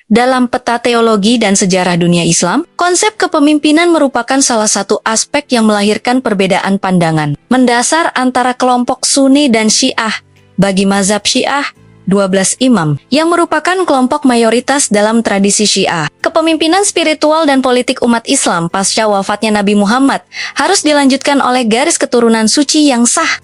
Dalam peta teologi dan sejarah dunia Islam, konsep kepemimpinan merupakan salah satu aspek yang melahirkan perbedaan pandangan mendasar antara kelompok Sunni dan Syiah. Bagi mazhab Syiah, 12 imam yang merupakan kelompok mayoritas dalam tradisi Syiah. Kepemimpinan spiritual dan politik umat Islam pasca wafatnya Nabi Muhammad harus dilanjutkan oleh garis keturunan suci yang sah.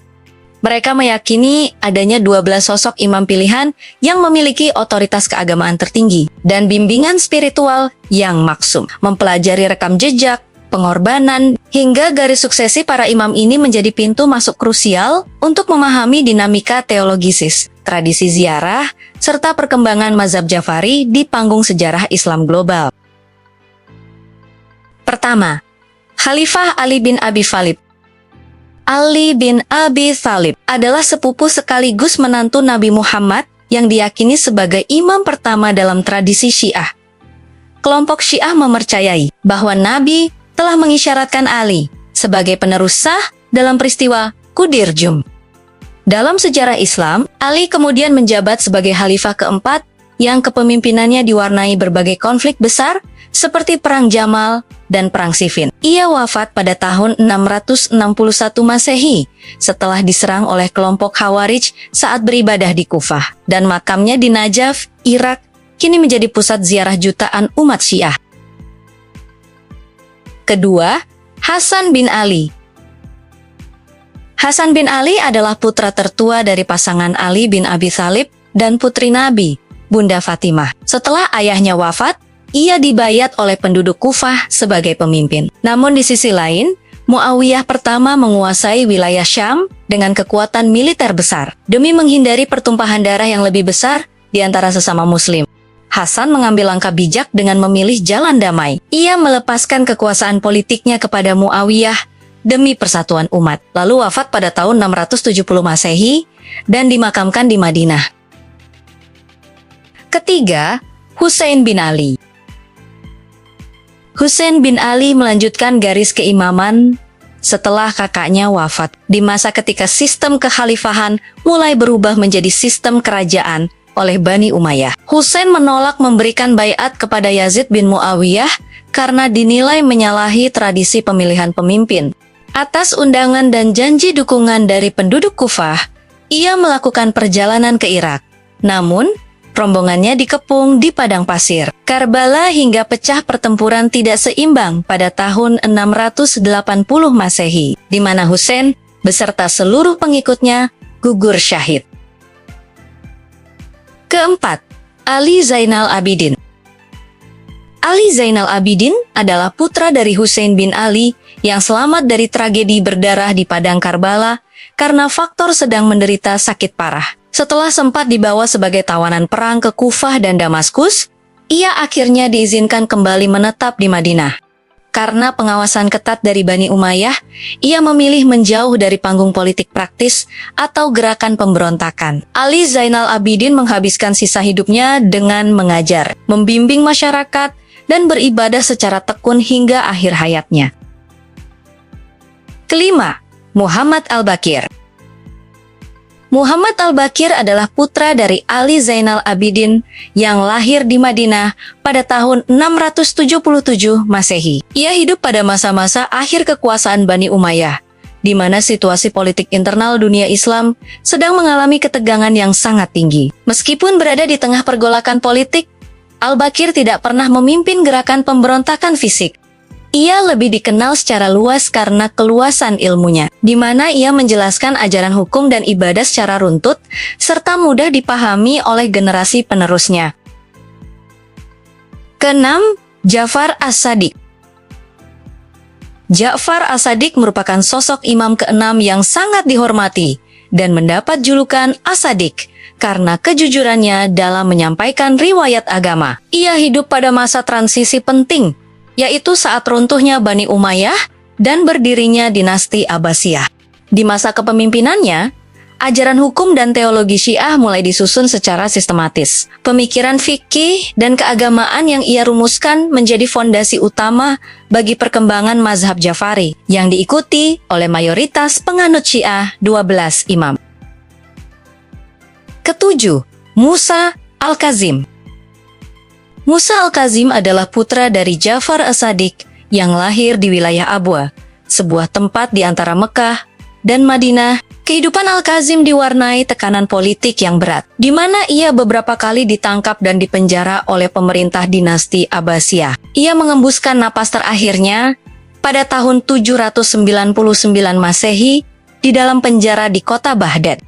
Mereka meyakini adanya 12 sosok imam pilihan yang memiliki otoritas keagamaan tertinggi dan bimbingan spiritual yang maksum. Mempelajari rekam jejak, pengorbanan, hingga garis suksesi para imam ini menjadi pintu masuk krusial untuk memahami dinamika teologisis, tradisi ziarah, serta perkembangan mazhab Jafari di panggung sejarah Islam global. Pertama, Khalifah Ali bin Abi Thalib. Ali bin Abi Thalib adalah sepupu sekaligus menantu Nabi Muhammad yang diyakini sebagai imam pertama dalam tradisi Syiah. Kelompok Syiah mempercayai bahwa Nabi telah mengisyaratkan Ali sebagai penerus sah dalam peristiwa Qudir Jum. Dalam sejarah Islam, Ali kemudian menjabat sebagai khalifah keempat yang kepemimpinannya diwarnai berbagai konflik besar seperti Perang Jamal dan Perang Siffin. Ia wafat pada tahun 661 Masehi setelah diserang oleh kelompok Khawarij saat beribadah di Kufah, dan makamnya di Najaf, Irak, kini menjadi pusat ziarah jutaan umat Syiah. Kedua, Hasan bin Ali. Hasan bin Ali adalah putra tertua dari pasangan Ali bin Abi Thalib dan putri Nabi, Bunda Fatimah. Setelah ayahnya wafat, ia dibayat oleh penduduk Kufah sebagai pemimpin. Namun di sisi lain, Muawiyah pertama menguasai wilayah Syam dengan kekuatan militer besar. Demi menghindari pertumpahan darah yang lebih besar di antara sesama muslim, Hasan mengambil langkah bijak dengan memilih jalan damai. Ia melepaskan kekuasaan politiknya kepada Muawiyah demi persatuan umat, lalu wafat pada tahun 670 Masehi dan dimakamkan di Madinah. Ketiga, Husain bin Ali. Husain bin Ali melanjutkan garis keimaman setelah kakaknya wafat, di masa ketika sistem kekhalifahan mulai berubah menjadi sistem kerajaan oleh Bani Umayyah. Husain menolak memberikan baiat kepada Yazid bin Muawiyah karena dinilai menyalahi tradisi pemilihan pemimpin. Atas undangan dan janji dukungan dari penduduk Kufah, ia melakukan perjalanan ke Irak. Namun, rombongannya dikepung di padang pasir Karbala hingga pecah pertempuran tidak seimbang pada tahun 680 Masehi, di mana Husain beserta seluruh pengikutnya gugur syahid. Keempat, Ali Zainal Abidin. Ali Zainal Abidin adalah putra dari Husain bin Ali yang selamat dari tragedi berdarah di padang Karbala karena faktor sedang menderita sakit parah. Setelah sempat dibawa sebagai tawanan perang ke Kufah dan Damaskus, ia akhirnya diizinkan kembali menetap di Madinah. Karena pengawasan ketat dari Bani Umayyah, ia memilih menjauh dari panggung politik praktis atau gerakan pemberontakan. Ali Zainal Abidin menghabiskan sisa hidupnya dengan mengajar, membimbing masyarakat, dan beribadah secara tekun hingga akhir hayatnya. Kelima, Muhammad Al-Baqir. Muhammad Al-Baqir adalah putra dari Ali Zainal Abidin yang lahir di Madinah pada tahun 677 Masehi. Ia hidup pada masa-masa akhir kekuasaan Bani Umayyah, di mana situasi politik internal dunia Islam sedang mengalami ketegangan yang sangat tinggi. Meskipun berada di tengah pergolakan politik, Al-Baqir tidak pernah memimpin gerakan pemberontakan fisik. Ia lebih dikenal secara luas karena keluasan ilmunya, di mana ia menjelaskan ajaran hukum dan ibadah secara runtut, serta mudah dipahami oleh generasi penerusnya. Keenam, Ja'far As-Shadiq. Ja'far As-Shadiq merupakan sosok imam keenam yang sangat dihormati dan mendapat julukan As-Shadiq karena kejujurannya dalam menyampaikan riwayat agama. Ia hidup pada masa transisi penting, yaitu saat runtuhnya Bani Umayyah dan berdirinya dinasti Abbasiyah. Di masa kepemimpinannya, ajaran hukum dan teologi Syiah mulai disusun secara sistematis. Pemikiran fikih dan keagamaan yang ia rumuskan menjadi fondasi utama bagi perkembangan mazhab Jafari yang diikuti oleh mayoritas penganut Syiah 12 imam. Ketujuh, Musa Al-Kazim. Musa Al-Kazim adalah putra dari Ja'far As-Sadiq yang lahir di wilayah Abwa, sebuah tempat di antara Mekah dan Madinah. Kehidupan Al-Kazim diwarnai tekanan politik yang berat, di mana ia beberapa kali ditangkap dan dipenjara oleh pemerintah dinasti Abbasiyah. Ia mengembuskan napas terakhirnya pada tahun 799 Masehi di dalam penjara di kota Baghdad.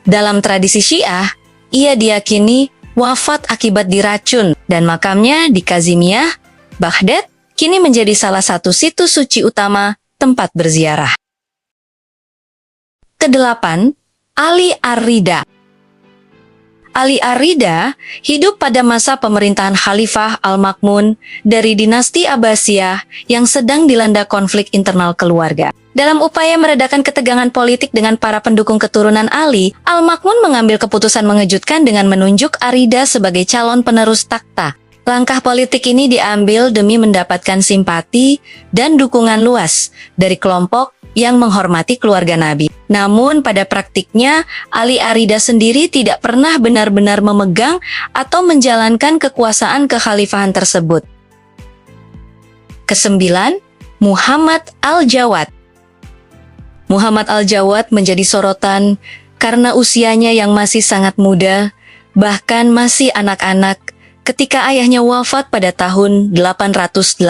Dalam tradisi Syiah, ia diyakini wafat akibat diracun dan makamnya di Kazimiyah, Baghdad, kini menjadi salah satu situs suci utama tempat berziarah. Kedelapan, Ali Ar-Ridha. Ali Ar-Ridha hidup pada masa pemerintahan Khalifah Al-Ma'mun dari dinasti Abbasiyah yang sedang dilanda konflik internal keluarga. Dalam upaya meredakan ketegangan politik dengan para pendukung keturunan Ali, Al-Ma'mun mengambil keputusan mengejutkan dengan menunjuk Ar-Ridha sebagai calon penerus takhta. Langkah politik ini diambil demi mendapatkan simpati dan dukungan luas dari kelompok yang menghormati keluarga Nabi. Namun pada praktiknya, Ali Ar-Ridha sendiri tidak pernah benar-benar memegang atau menjalankan kekuasaan kekhalifahan tersebut. Kesembilan, Muhammad Al-Jawad. Muhammad Al-Jawad menjadi sorotan karena usianya yang masih sangat muda, bahkan masih anak-anak, ketika ayahnya wafat pada tahun 818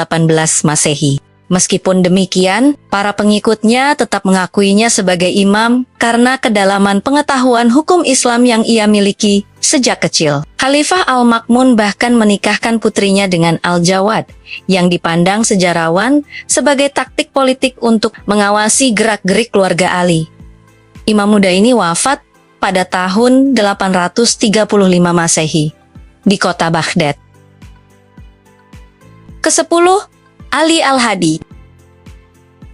Masehi. Meskipun demikian, para pengikutnya tetap mengakuinya sebagai imam karena kedalaman pengetahuan hukum Islam yang ia miliki sejak kecil. Khalifah Al-Ma'mun bahkan menikahkan putrinya dengan Al-Jawad, yang dipandang sejarawan sebagai taktik politik untuk mengawasi gerak-gerik keluarga Ali. Imam muda ini wafat pada tahun 835 Masehi di kota Baghdad. Kesepuluh, Ali Al-Hadi.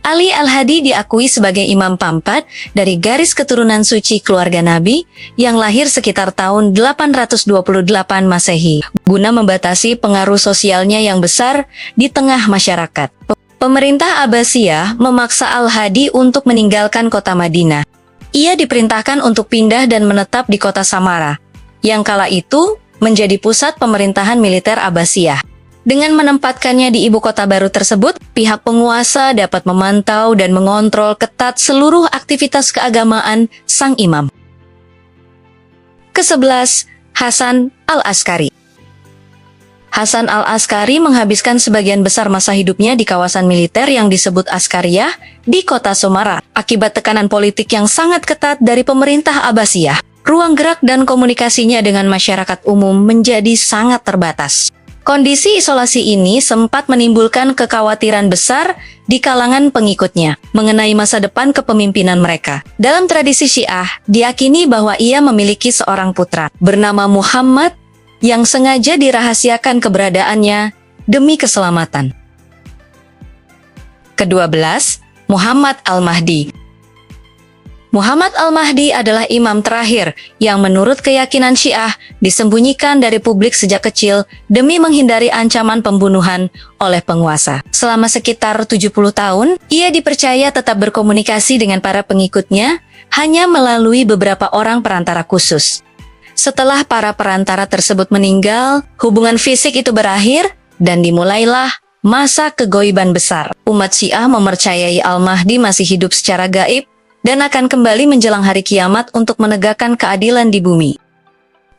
Ali Al-Hadi diakui sebagai imam pampat dari garis keturunan suci keluarga Nabi yang lahir sekitar tahun 828 Masehi, guna membatasi pengaruh sosialnya yang besar di tengah masyarakat. Pemerintah Abbasiyah memaksa Al-Hadi untuk meninggalkan kota Madinah. Ia diperintahkan untuk pindah dan menetap di kota Samara, yang kala itu menjadi pusat pemerintahan militer Abbasiyah. Dengan menempatkannya di ibu kota baru tersebut, pihak penguasa dapat memantau dan mengontrol ketat seluruh aktivitas keagamaan sang imam. Kesebelas, Hasan Al-Askari. Hasan Al-Askari menghabiskan sebagian besar masa hidupnya di kawasan militer yang disebut Askariyah di kota Somara. Akibat tekanan politik yang sangat ketat dari pemerintah Abbasiyah, ruang gerak dan komunikasinya dengan masyarakat umum menjadi sangat terbatas. Kondisi isolasi ini sempat menimbulkan kekhawatiran besar di kalangan pengikutnya mengenai masa depan kepemimpinan mereka. Dalam tradisi Syiah, diyakini bahwa ia memiliki seorang putra bernama Muhammad yang sengaja dirahasiakan keberadaannya demi keselamatan. Ke-12, Muhammad Al-Mahdi. Muhammad Al-Mahdi adalah imam terakhir yang menurut keyakinan Syiah disembunyikan dari publik sejak kecil demi menghindari ancaman pembunuhan oleh penguasa. Selama sekitar 70 tahun, ia dipercaya tetap berkomunikasi dengan para pengikutnya hanya melalui beberapa orang perantara khusus. Setelah para perantara tersebut meninggal, hubungan fisik itu berakhir dan dimulailah masa kegoiban besar. Umat Syiah mempercayai Al-Mahdi masih hidup secara gaib dan akan kembali menjelang hari kiamat untuk menegakkan keadilan di bumi.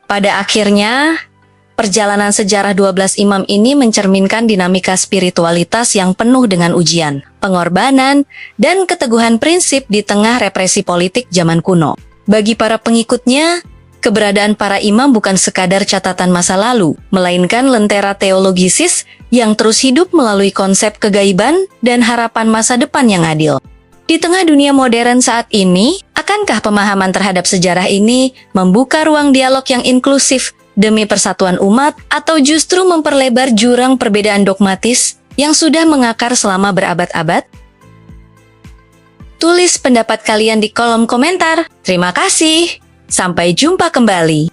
Pada akhirnya, perjalanan sejarah 12 imam ini mencerminkan dinamika spiritualitas yang penuh dengan ujian, pengorbanan, dan keteguhan prinsip di tengah represi politik zaman kuno. Bagi para pengikutnya, keberadaan para imam bukan sekadar catatan masa lalu, melainkan lentera teologisis yang terus hidup melalui konsep kegaiban dan harapan masa depan yang adil. Di tengah dunia modern saat ini, akankah pemahaman terhadap sejarah ini membuka ruang dialog yang inklusif demi persatuan umat, atau justru memperlebar jurang perbedaan dogmatis yang sudah mengakar selama berabad-abad? Tulis pendapat kalian di kolom komentar. Terima kasih. Sampai jumpa kembali.